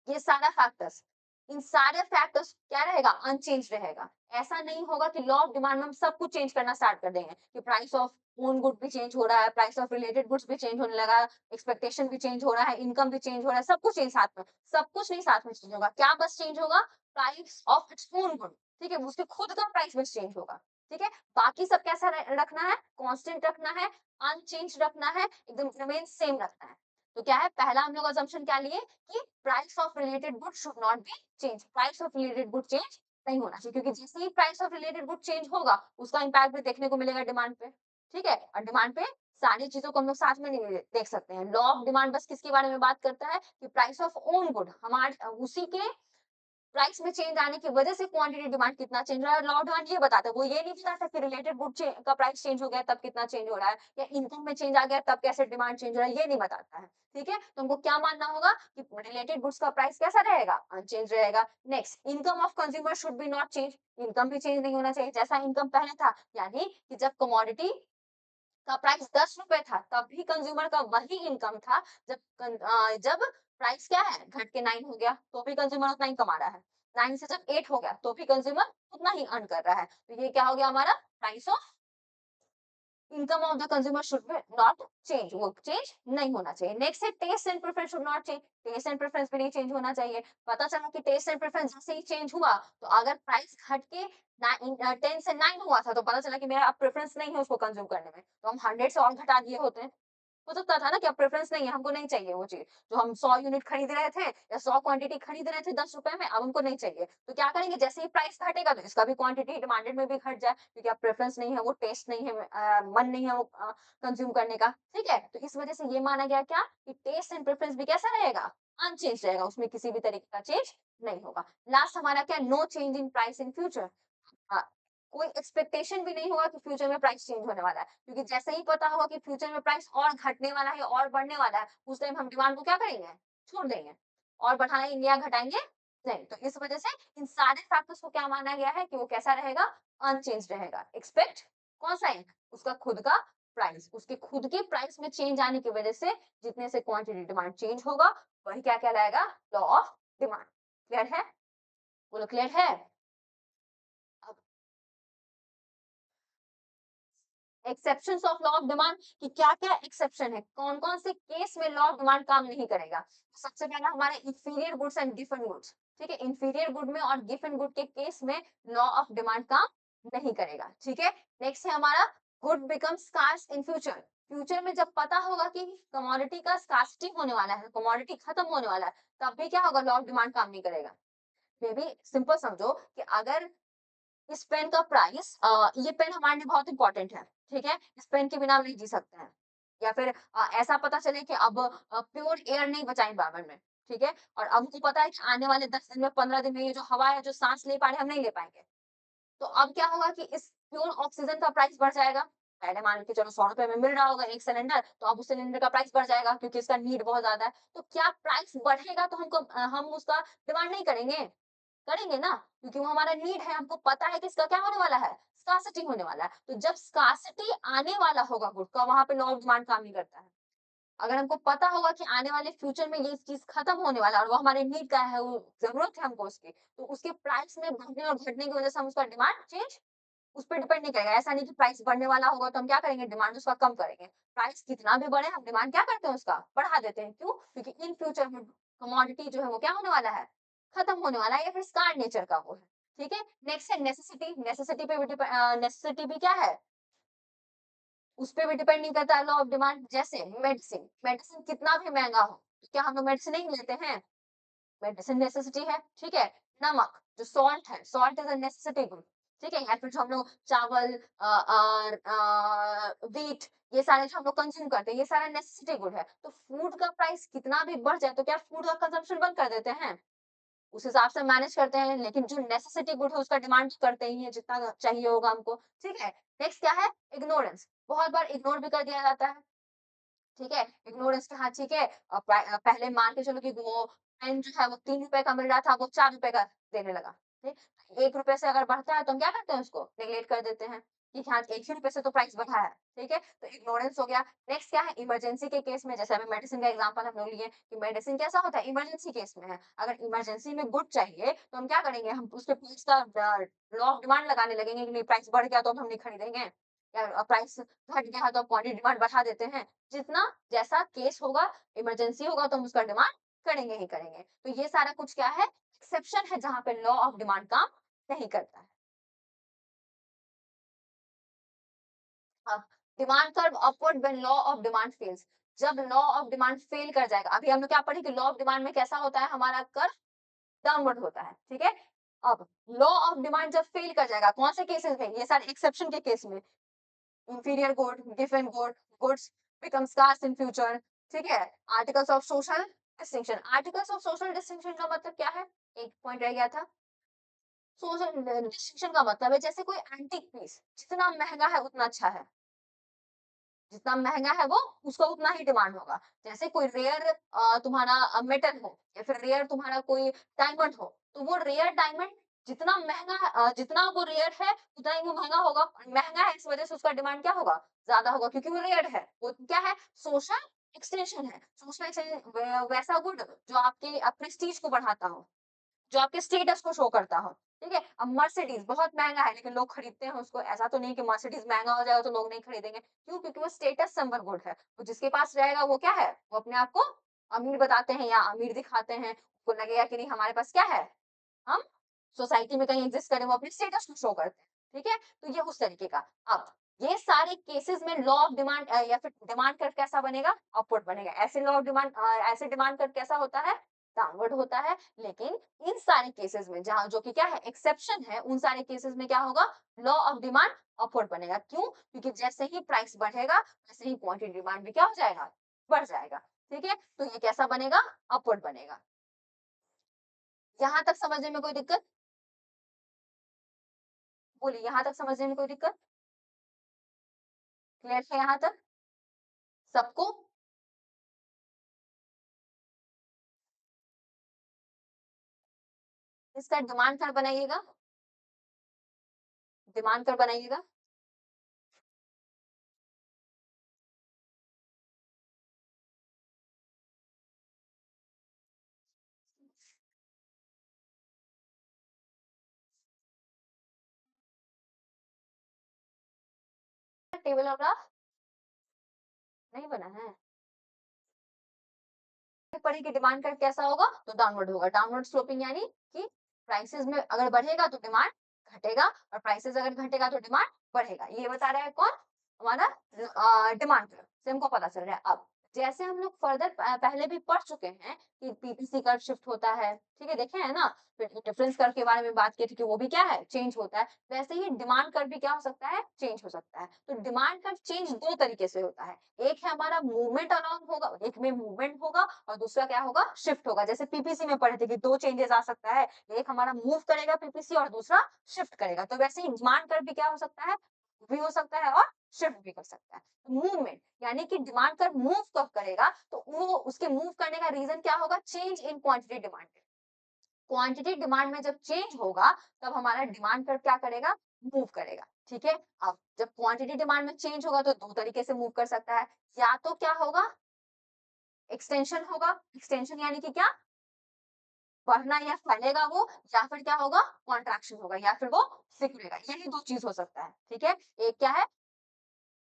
ये सारा फैक्टर्स, इन सारे फैक्टर्स क्या रहेगा? अनचेंज रहेगा। ऐसा नहीं होगा कि लॉ ऑफ डिमांड में हम सब कुछ चेंज करना स्टार्ट कर देंगे कि प्राइस ऑफ ओन गुड भी चेंज हो रहा है, प्राइस ऑफ रिलेटेड गुड्स भी चेंज होने लगा, एक्सपेक्टेशन भी चेंज हो रहा है, इनकम भी चेंज हो रहा है, सब कुछ चेंज साथ में, सब कुछ नहीं साथ में चेंज होगा। क्या बस चेंज होगा? Price of its own good, ठीक है? उसके खुद का प्राइस बस चेंज होगा, ठीक है? बाकी सब कैसा रखना है? कांस्टेंट रखना है, अनचेंज रखना है, एकदम रिमेन सेम रखना है। तो क्या है? पहला हम लोग असम्पशन क्या लिए? कि price of related good should not be change, price of related good change नहीं होना चाहिए, क्योंकि जैसे ही price of related good change होगा उसका इम्पैक्ट भी देखने को मिलेगा डिमांड पे, ठीक है? और डिमांड पे सारी चीजों को हम लोग साथ में नहीं देख सकते हैं। लॉ ऑफ डिमांड बस किसके बारे में बात करता है? कि प्राइस ऑफ ओन गुड, हमारे उसी के प्राइस में चेंज आने की वजह से क्वांटिटी डिमांड कितना चेंज रहा है। लॉ डिमांड ये बताता है, वो ये नहीं बताता कि रिलेटेड गुड का प्राइस चेंज हो गया तब कितना चेंज हो रहा है, या इनकम में चेंज आ गया तब कैसे डिमांड चेंज हो रहा है, ये नहीं बताता है, ठीक है? तो हमको क्या मानना होगा? कि रिलेटेड गुड्स का प्राइस कैसा रहेगा? अनचेंज रहेगा। Next, income of consumer should be not change, income भी चेंज नहीं होना चाहिए जैसा इनकम पहले था, यानी कि जब कमोडिटी का प्राइस 10 रुपए था तब भी कंज्यूमर का वही इनकम था। जब जब प्राइस क्या है? घट के 9 हो गया तो भी कंज्यूमर उतना ही कमा रहा है। 9 से जब 8 हो गया तो भी कंज्यूमर उतना ही अर्न कर रहा है। तो ये क्या हो गया हमारा price of income of the consumer should be not change, वो चेंज नहीं होना चाहिए। नेक्स्ट है taste and preference should not change, taste and preference भी नहीं चेंज होना चाहिए। पता चला कि टेस्ट एंड प्रेफरेंस जैसे ही चेंज हुआ तो अगर प्राइस घट के 10 से 9 हुआ था तो पता चला कि मेरा अब प्रेफरेंस नहीं है उसको कंज्यूम करने में, तो हम 100 से और घटा दिए होते। हो सकता था ना कि अब प्रेफरेंस नहीं है, हमको नहीं चाहिए वो चीज़। जो हम 100 यूनिट खरीद रहे थे या 100 क्वांटिटी खरीद रहे थे ₹10 में, अब हमको नहीं चाहिए। तो क्या करेंगे, जैसे ही प्राइस घटेगा तो इसका भी क्वांटिटी डिमांडेड में भी घट जाए, क्योंकि अब प्रेफरेंस नहीं है, वो टेस्ट नहीं है, मन नहीं है वो कंज़्यूम करने का, ठीक है? तो इस वजह से ये माना गया क्या कि टेस्ट एंड प्रेफरेंस भी कैसा रहेगा? अनचेंज्ड रहेगा, उसमें किसी भी तरीके का चेंज नहीं होगा। लास्ट हमारा क्या, no change in price in future. हाँ, कोई एक्सपेक्टेशन भी नहीं होगा कि फ्यूचर में प्राइस चेंज होने वाला है, क्योंकि जैसे ही पता होगा कि फ्यूचर में प्राइस और घटने वाला है और बढ़ने वाला है, उस टाइम हम डिमांड को क्या करेंगे, छोड़ देंगे और बढ़ाएंगे या घटाएंगे नहीं। तो इस वजह से इन सारे फैक्टर्स को क्या माना गया है कि वो कैसा रहेगा, अनचेंज रहेगा। एक्सपेक्ट कौन सा है, उसका खुद का प्राइस, उसके खुद के प्राइस में चेंज आने की वजह से जितने से क्वांटिटी डिमांड चेंज होगा वही क्या कहलाएगा, लॉ ऑफ डिमांड। क्लियर है, बोलो क्लियर है। अब exceptions of law of demand कि क्या-क्या एक्सेप्शन है, कौन-कौन से केस में लॉ ऑफ डिमांड काम नहीं करेगा। सबसे पहला हमारा इंफीरियर गुड्स एंड गिवन गुड्स, ठीक है? इंफीरियर गुड में और गिवन गुड के केस में लॉ ऑफ डिमांड काम नहीं करेगा, ठीक है? नेक्स्ट है हमारा good become scarce in future. Future में जब पता होगा कि कमोडिटी का स्कार्सिटी होने वाला है, कमोडिटी खत्म होने वाला है, तब भी क्या होगा, लॉ ऑफ डिमांड काम नहीं करेगा। मे बी सिंपल समझो कि अगर इस पेन का प्राइस ये पेन हमारे लिए बहुत इंपॉर्टेंट है, ठीक है? इस पेन के बिना हम नहीं जी सकते हैं। या फिर ऐसा पता चले कि अब प्योर एयर नहीं बचा एनवायरनमेंट में, ठीक है? और अब हमको पता है कि आने वाले 10 दिन में, 15 दिन में ये जो हवा है, जो साँस ले पा रहे हैं, हम नहीं ले पाएँगे। तो अब क्या होगा कि इस प्योर ऑक्सीजन का प्राइस बढ़ जाएगा। पहले मान के चलो ₹100 में मिल रहा होगा 1 सिलेंडर, तो अब उस सिलेंडर का प्राइस बढ़ जाएगा क्योंकि इसका नीड बहुत ज़्यादा है। तो क्या प्राइस बढ़ेगा तो हम उसका डिमांड नहीं करेंगे? करेंगे ना, क्योंकि वो हमारा नीड है, हमको पता है कि इसका क्या होने वाला है, स्कार्सिटी होने वाला है। तो जब स्कार्सिटी आने वाला होगा गुड का, वहाँ पे लॉ ऑफ डिमांड काम नहीं करता है। अगर हमको पता होगा कि आने वाले फ्यूचर में ये चीज़ खत्म होने वाला है और वो हमारे नीड का है, वो ज़रूरत है हमको उसकी, तो उसके प्राइस में बढ़ने और घटने की वज़ह से हम उसका डिमांड चेंज उस पे डिपेंड नहीं करेगा। ऐसा नहीं कि प्राइस बढ़ने वाला होगा तो हम क्या करेंगे, डिमांड उसका कम करेंगे। प्राइस कितना भी बढ़े, हम डिमांड क्या करते हैं उसका, बढ़ा देते हैं। क्यों? क्योंकि इन फ्यूचर में कमोडिटी जो है वो क्या होने वाला है, खत्म होने वाला है या फिर स्कार्ड नेचर का वो है। ठीक है? नेक्स्ट है नेसेसिटी। नेसेसिटी पे भी नेसेसिटी भी क्या है, उस पे भी डिपेंड नहीं करता है लॉ ऑफ डिमांड। जैसे मेडिसिन, मेडिसिन कितना भी महँगा हो, क्या हम लोग मेडिसिन नहीं लेते हैं? मेडिसिन नेसेसिटी है, ठीक है? नमक जो सॉल्ट है, salt is a necessity good, ठीक है? या फिर जो हम लोग चावल व्हीट, ये सारे जो हम लोग कंज़्यूम करते हैं, ये सारा नेसेसिटी गुड है। तो फूड का प्राइस कितना भी बढ़ जाए तो क्या फूड का कंज़म्पशन बंद कर देते हैं? उस हिसाब से मैनेज करते हैं, लेकिन जो नेसेसिटी गुड है उसका डिमांड करते ही हैं जितना चाहिए होगा हमको, ठीक है? नेक्स्ट क्या है? इग्नोरेंस। बहुत बार इग्नोर भी कर दिया जाता है। ठीक है? इग्नोरेंस के हाँ, ठीक है। पहले मान के चलो कि वो पेन जो है वो ₹3 का मिल रहा था, वो ₹4 का देने लगा, ठीक? ₹1 से अगर बढ़ता है तो हम क्या करते हैं, उसको नेगलेक्ट कर देते हैं कि हाँ, ₹1 ही से तो प्राइस बढ़ा है, ठीक है? तो इग्नोरेंस हो गया। नेक्स्ट क्या है, इमरजेंसी के केस में, जैसे अभी मेडिसिन का एग्जांपल हम लोग लिए कि मेडिसिन कैसा होता है, इमरजेंसी केस में है। अगर इमरजेंसी में गुड चाहिए तो हम क्या करेंगे, हम उसपे प्राइस का लॉ ऑफ डिमांड लगाने लगेंगे कि नहीं, प्राइस बढ़ गया तो अब हम नहीं खरीदेंगे, या प्राइस घट गया तो अब क्वांटिटी डिमांड बढ़ा देते हैं। जितना जैसा केस होगा, इमरजेंसी होगा तो हम उसका डिमांड करेंगे ही करेंगे। तो ये सारा कुछ क्या है, एक्सेप्शन है जहाँ पे लॉ ऑफ डिमांड काम नहीं करता है। अब demand curve upward when law of demand fails. जब लॉ ऑफ डिमांड फेल कर जाएगा, अभी हमने क्या पढ़ी कि लॉ ऑफ डिमांड में कैसा होता है, हमारा कर्व डाउनवर्ड होता है, ठीक है? अब लॉ ऑफ डिमांड जब फेल कर जाएगा, कौन से केसेस में, ये सारे एक्सेप्शन के केस में, inferior good, given good, goods become scarce in future, ठीक है? Articles of social distinction. Articles of social distinction का मतलब क्या है? एक पॉइंट रह गया था। सोशल डिस्टिंक्शन का मतलब है जैसे कोई एंटीक पीस जितना महंगा है उतना अच्छा है। जितना महँगा है वो, उसका उतना ही डिमांड होगा। जैसे कोई रेयर तुम्हारा मेटल हो या फिर रेयर तुम्हारा कोई डायमंड हो, तो वो रेयर डायमंड जितना महँगा जितना वो रेयर है, उतना ही वो महँगा होगा। और महँगा है इस वज़ह से उसका डिमांड क्या होगा? ज़्यादा होगा क्योंकि वो रेयर है। वो क्या है? सोशल एक्सटेंशन है। सोशल एक्सटेंशन वैसा गुड जो आपके प्रेस्टीज को बढ़ाता हो। जो आपके स्टेटस को शो करता हो, ठीक है? अब मर्सिडीज़ बहुत महँगा है लेकिन लोग खरीदते हैं उसको, ऐसा तो नहीं कि मर्सिडीज़ महँगा हो जाएगा तो लोग नहीं खरीदेंगे। क्यों? क्योंकि वो स्टेटस सिंबल गुड है। तो जिसके पास रहेगा वो क्या है? वो अपने आप को अमीर बताते हैं या अमीर दिखाते हैं। उनको लगेगा कि नहीं हमारे पास क्या है? हम सोसाइटी में कहीं एग्जिस्ट करें, वो अपने स्टेटस को शो करते हैं, ठीक है? तो ये उस तरीके का। अब ये सारे केसेस में लॉ ऑफ डिमांड या फिर डिमांड कर्व कैसा बनेगा? अपवर्ड बनेगा। ऐसे लॉ ऑफ डिमांड ऐसे डिमांड कर्व कैसा होता है? डाउनवर्ड होता है। लेकिन इन सारे केसेस में जहाँ जो कि क्या है? एक्सेप्शन है, उन सारे केसेस में क्या होगा? लॉ ऑफ डिमांड अपवर्ड बनेगा। क्यों? क्योंकि जैसे ही प्राइस बढ़ेगा, वैसे ही क्वांटिटी डिमांड भी क्या हो जाएगा? बढ़ जाएगा, ठीक है? तो ये कैसा बनेगा? अपवर्ड बनेगा। यहाँ तक समझने में कोई दिक्कत? बोलिए, यहाँ तक समझने में कोई दिक्कत? क्लियर है यहाँ तक? सबको? इसका डिमांड कर्व बनाइएगा, डिमांड कर्व बनाइएगा। टेबल और ग्राफ नहीं बना है। पढ़े कि डिमांड कर्व कैसा होगा? तो डाउनवर्ड होगा। डाउनवर्ड स्लोपिंग यानी कि प्राइसेस में अगर बढ़ेगा तो डिमांड घटेगा और प्राइसेस अगर घटेगा तो डिमांड बढ़ेगा। ये बता रहा है कौन? हमारा डिमांड कर्व से हमको पता चल रहा है। अब जैसे हम लोग फर्दर पहले भी पढ़ चुके हैं कि पीपीसी कर्व शिफ्ट होता है, ठीक है? देखे है ना? फिर डिफरेंस कर्व के बारे में बात की थी कि वो भी क्या है? चेंज होता है। वैसे ही डिमांड कर्व भी क्या हो सकता है? चेंज हो सकता है। तो डिमांड कर्व चेंज दो तरीके से होता है। एक है हमारा मूवमेंट अलोंग होगा, एक में मूवमेंट होगा और दूसरा क्या होगा? शिफ्ट होगा। जैसे पीपीसी में पढ़े थे कि 2 चेंजेस आ सकता है। एक हमारा मूव करेगा पीपीसी और दूसरा शिफ्ट करेगा। तो वैसे ही डिमांड कर्व भी क्या हो सकता है? भी हो सकता है और शिफ्ट भी कर सकता है। मूवमेंट यानी कि डिमांड कर्व मूव कब करेगा? तो वो उसके मूव करने का रीज़न क्या होगा? Change in quantity demand. Quantity demand में जब चेंज होगा, तब हमारा डिमांड कर्व क्या करेगा? मूव करेगा, ठीक है? अब जब क्वांटिटी डिमांड में चेंज होगा तो 2 तरीके से मूव कर सकता है। या तो क्या होगा? एक्सटेंशन होगा। एक्सटेंशन यानी कि क्या? बढ़ना या फैलेगा वो, या फिर क्या होगा? कॉन्ट्रैक्शन होगा या फिर वो सिकुड़ेगा। यही 2 चीज़ हो सकता है, ठीक है? एक क्या है?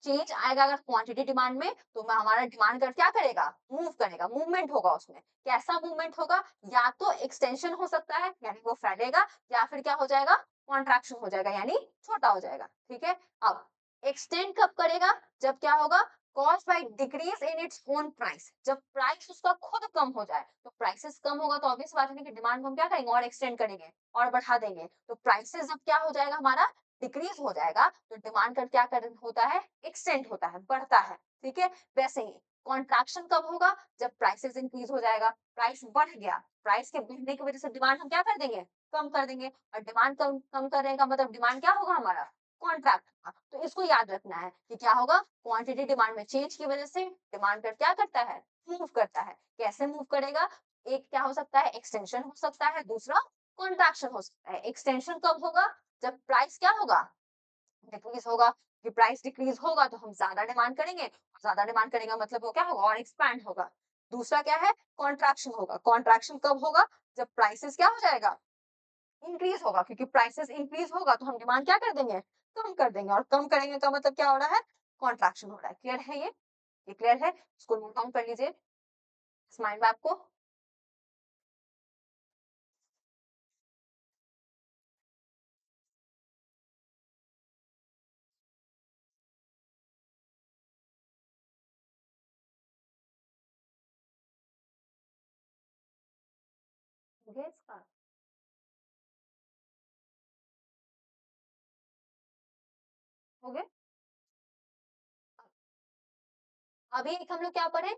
चेंज आएगा अगर क्वांटिटी डिमांड में, तो मैं हमारा डिमांड कर्व क्या करेगा? मूव करेगा, मूवमेंट होगा उसमें। कैसा मूवमेंट होगा? या तो एक्सटेंशन हो सकता है, यानी वो फैलेगा, या फिर क्या हो जाएगा? कॉन्ट्रैक्शन हो जाएगा, यानी छोटा हो जाएगा, ठीक है? अब एक्सटेंड कब करेगा? जब क्या होगा? Caused by decrease in its own price. जब प्राइस उसका खुद कम हो जाए, तो प्राइसेस कम होगा तो ऑब्वियस बात है कि डिमांड को हम क्या करेंगे? और एक्सटेंड करेंगे और बढ़ा देंगे। तो प्राइसेस जब क्या हो जाएगा हमारा? डिक्रीज हो जाएगा, तो डिमांड का क्या कर होता है? एक्सटेंड होता है, बढ़ता है, ठीक है? वैसे ही कॉन्ट्रैक्शन कब होगा? जब प्राइसेस इंक्रीज हो जाएगा, प्राइस बढ़ गया, प्राइस के बढ़ने की वजह से डिमांड हम क्या कर देंगे? कम कर देंगे और डिमांड कम कम करने का मतलब डिमांड क्या होगा हमारा? कॉन्ट्रैक्ट होगा। तो इसको याद रखना है कि क्या होगा? क्वांटिटी डिमांड में चेंज की वजह से डिमांड का क्या करता है? मूव करता है। कैसे मूव करेगा? एक क्या हो सकता है? एक्सटेंशन हो सकता है, दूसरा कॉन्ट्रैक्शन हो सकता है। एक्सटेंशन कब होगा? जब प्राइस क्या होगा? डिक्रीज होगा। कि प्राइस डिक्रीज होगा तो हम ज्यादा डिमांड करेंगे, ज्यादा डिमांड करेगा मतलब वो क्या होगा? और एक्सपैंड होगा। दूसरा क्या है? कॉन्ट्रैक्शन होगा। कॉन्ट्रैक्शन कब होगा? जब प्राइसेस क्या हो जाएगा? इंक्रीज होगा, क्योंकि प्राइसेस इंक्रीज होगा तो हम डिमांड क्या कर देंगे? कम कर देंगे, और कम करेंगे का मतलब क्या हो रहा है? कॉन्ट्रैक्शन हो रहा है। क्लियर है ये क्लियर है? इसको नोट डाउन कर लीजिए इस माइंड मैप को। हो गया इसका? हो गया? अभी एक हम लोग क्या पढ़े?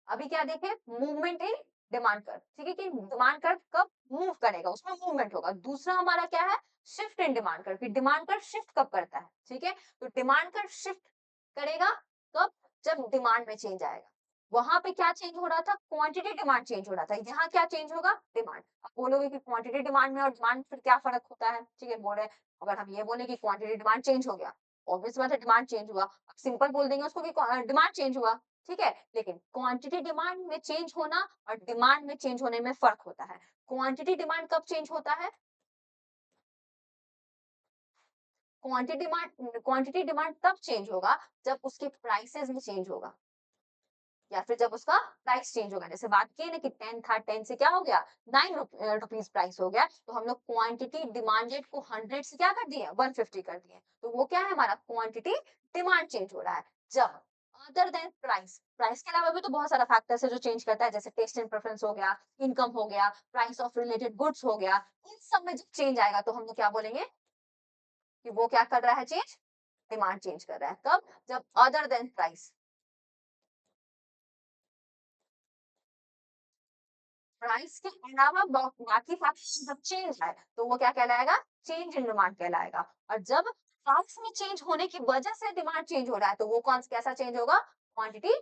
अभी क्या देखे? मूवमेंट इन डिमांड कर्व, ठीक है? कि डिमांड कर्व कब मूव करेगा, उसमें मूवमेंट होगा। दूसरा हमारा क्या है? शिफ्ट इन डिमांड कर्व, कि डिमांड कर्व शिफ्ट कब करता है, ठीक है? तो डिमांड कर्व शिफ्ट करेगा कब? जब डिमांड में चेंज आएगा। वहां पे क्या चेंज हो रहा था? क्वांटिटी डिमांड चेंज हो रहा था। यहाँ क्या चेंज होगा? डिमांड। अब बोलोगे कि क्वांटिटी डिमांड में और डिमांड फिर क्या फर्क होता है? ठीक है, बोले अगर हम ये बोले कि क्वांटिटी डिमांड चेंज हो गया, ऑब्वियस बात है डिमांड चेंज हुआ। अब सिंपल बोल देंगे उसको कि डिमांड चेंज हुआ, ठीक है? लेकिन क्वांटिटी डिमांड में चेंज होना और डिमांड में चेंज होने में फ़र्क होता है। क्वांटिटी डिमांड कब चेंज होता है? क्वांटिटी डिमांड तब चेंज होगा जब उसके प्राइसेज़ में चेंज होगा। या फिर जब उसका प्राइस चेंज होगा। जैसे बात की है ना कि 10 था, 10 से क्या हो गया 9 रुपीज़ प्राइस हो गया। तो हम लोग क्वांटिटी डिमांडेड को 100 से क्या कर दिए 150 कर दिए। तो वो क्या है हमारा क्वांटिटी डिमांड चेंज हो रहा है। जब अदर देन प्राइस, प्राइस के अलावा भी तो बहुत सारा फैक्टर्स है जो चेंज करता है, जैसे टेस्ट एंड प्रेफरेंस हो गया, इनकम हो गया, प्राइस ऑफ रिलेटेड गुड्स हो गया। इन सब में जब चेंज आएगा तो हम लोग क्या बोलेंगे कि वो क्या कर रहा है चेंज, डिमांड चेंज कर रहा है। कब? जब अदर देन प्राइस, प्राइस के अलावा बाकी फैक्टर्स जब चेंज है तो वो क्या कहलाएगा, चेंज इन डिमांड कहलाएगा। और जब प्राइस में चेंज होने की वजह से डिमांड चेंज हो रहा है तो वो कौन कैसा चेंज होगा, क्वांटिटी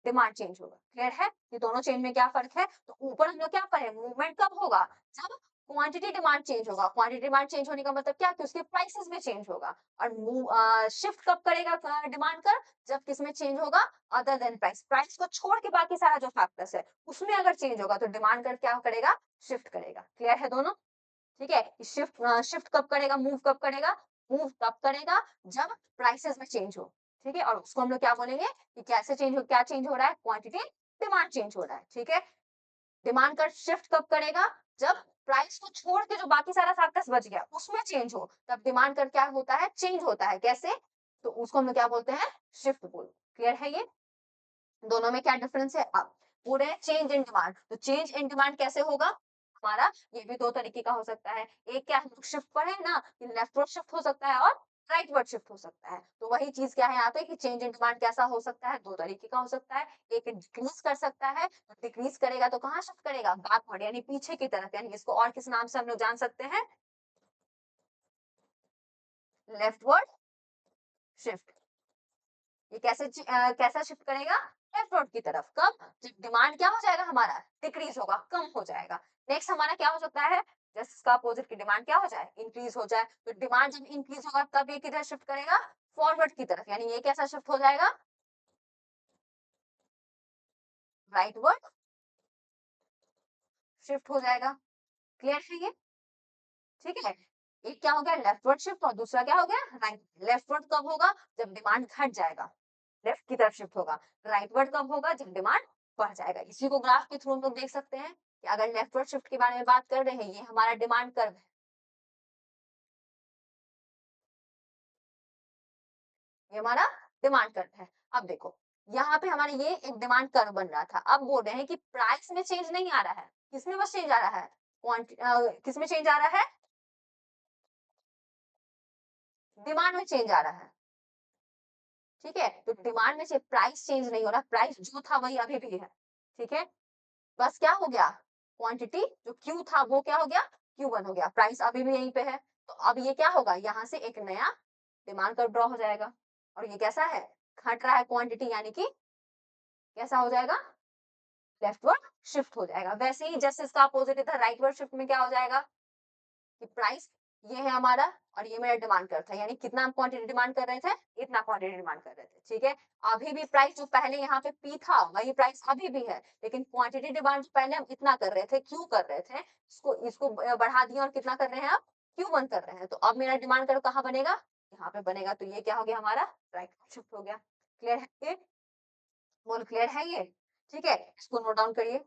डिमांड चेंज होगा। क्लियर है ये दोनों चेंज में क्या फर्क है। तो ऊपर हम लोग क्या पढ़े, मूवमेंट कब होगा, जब क्वांटिटी डिमांड चेंज होगा। क्वांटिटी डिमांड चेंज होने का मतलब क्या कि उसके प्राइसेस में चेंज होगा। और शिफ्ट कब करेगा डिमांड का, जब किसमें चेंज होगा, अदर देन प्राइस, प्राइस को छोड़ के बाकी सारा जो फैक्टर्स है उसमें अगर चेंज होगा तो डिमांड कर क्या करेगा, शिफ्ट करेगा। क्लियर है दोनों। ठीक है, शिफ्ट शिफ्ट कब करेगा, मूव कब करेगा, मूव तब करेगा जब प्राइसेस में चेंज हो। ठीक है, और उसको हम लोग क्या बोलेंगे कि कैसे चेंज हो, क्या चेंज हो रहा है, क्वांटिटी डिमांड चेंज हो रहा है। ठीक है, डिमांड का शिफ्ट कब करेगा, जब प्राइस को छोड़ के जो बाकी सारा फैक्टर्स बच गया उसमें चेंज हो, तब डिमांड कर क्या होता है, चेंज होता है। कैसे, तो उसको हम लोग क्या बोलते हैं, शिफ्ट बोल। क्लियर है ये, दोनों में क्या डिफरेंस है। अब पूरे चेंज इन डिमांड, तो चेंज इन डिमांड कैसे होगा हमारा, ये भी दो तरीके का हो सकता है। एक क्या हम शिफ्ट पढ़े ना कि लेफ्टवर्ड शिफ्ट हो सकता है और राइटवर्ड शिफ्ट हो सकता है। तो वही चीज क्या है यहाँ पे कि चेंज इन डिमांड कैसा हो सकता है, दो तरीके का हो सकता है। एक डिक्रीज कर सकता है, तो डिक्रीज करेगा तो कहाँ शिफ्ट करेगा, बैकवर्ड यानी पीछे की तरफ, यानी इसको और किस नाम से हम लोग जान सकते हैं, लेफ्टवर्ड शिफ्ट। ये कैसा शिफ्ट करेगा, लेफ्टवर्ड की तरफ। कब, जब डिमांड क्या हो जाएगा हमारा, डिक्रीज होगा, कम हो जाएगा। नेक्स्ट हमारा क्या हो सकता है, जैसे इसका अपोजिट की डिमांड क्या हो जाए, इंक्रीज हो जाए। तो डिमांड जब इंक्रीज होगा तब ये किधर शिफ्ट करेगा, फॉरवर्ड की तरफ, यानी ये कैसा शिफ्ट हो जाएगा, राइटवर्ड शिफ्ट हो जाएगा। क्लियर है ये। ठीक है, एक क्या हो गया लेफ्टवर्ड शिफ्ट और दूसरा क्या हो गया राइट। लेफ्टवर्ड कब होगा, जब डिमांड घट जाएगा, लेफ्ट की तरफ शिफ्ट होगा। राइटवर्ड कब होगा, जब डिमांड बढ़ जाएगा। इसी को ग्राफ के थ्रू हम लोग देख सकते हैं कि अगर लेफ्टवर्ड शिफ्ट के बारे में बात कर रहे हैं, ये हमारा डिमांड कर्व है, ये हमारा डिमांड कर्व है। अब देखो यहाँ पे हमारे ये एक डिमांड कर्व बन रहा था, अब बोल रहे हैं कि प्राइस में चेंज नहीं आ रहा है, किसमें बस चेंज आ रहा है, किसमें चेंज आ रहा है, डिमांड में चेंज आ रहा है। ठीक है, तो डिमांड में से प्राइस चेंज नहीं हो रहा, प्राइस जो था वही अभी भी है। ठीक है, बस क्या हो गया, क्वांटिटी जो क्यू था वो क्या हो गया, Q1 हो गया, प्राइस अभी भी यहीं पे है। तो अब ये क्या होगा, यहाँ से एक नया डिमांड कर्व ड्रॉ हो जाएगा। और ये कैसा है, घट रहा है क्वांटिटी, यानी कि कैसा हो जाएगा, लेफ्टवर्ड शिफ्ट हो जाएगा। वैसे ही जैसे इसका अपोजिट था राइटवर्ड शिफ्ट में क्या हो जाएगा कि प्राइस ये है हमारा और ये मेरा डिमांड कर था, यानी कितना हम क्वांटिटी डिमांड कर रहे थे, इतना क्वांटिटी डिमांड कर रहे थे। ठीक है, अभी भी प्राइस जो पहले यहाँ पे पी था वही प्राइस अभी भी है, लेकिन क्वांटिटी डिमांड जो पहले हम इतना कर रहे थे, क्यू कर रहे थे, इसको बढ़ा दिया और कितना कर रहे हैं अब, Q1 कर रहे हैं। तो अब मेरा डिमांड कर कहाँ बनेगा, यहाँ पे बनेगा। तो ये क्या हो गया हमारा, राइट शिफ्ट हो गया। क्लियर है ये, बोल क्लियर है ये। ठीक है, इसको नोट डाउन करिए।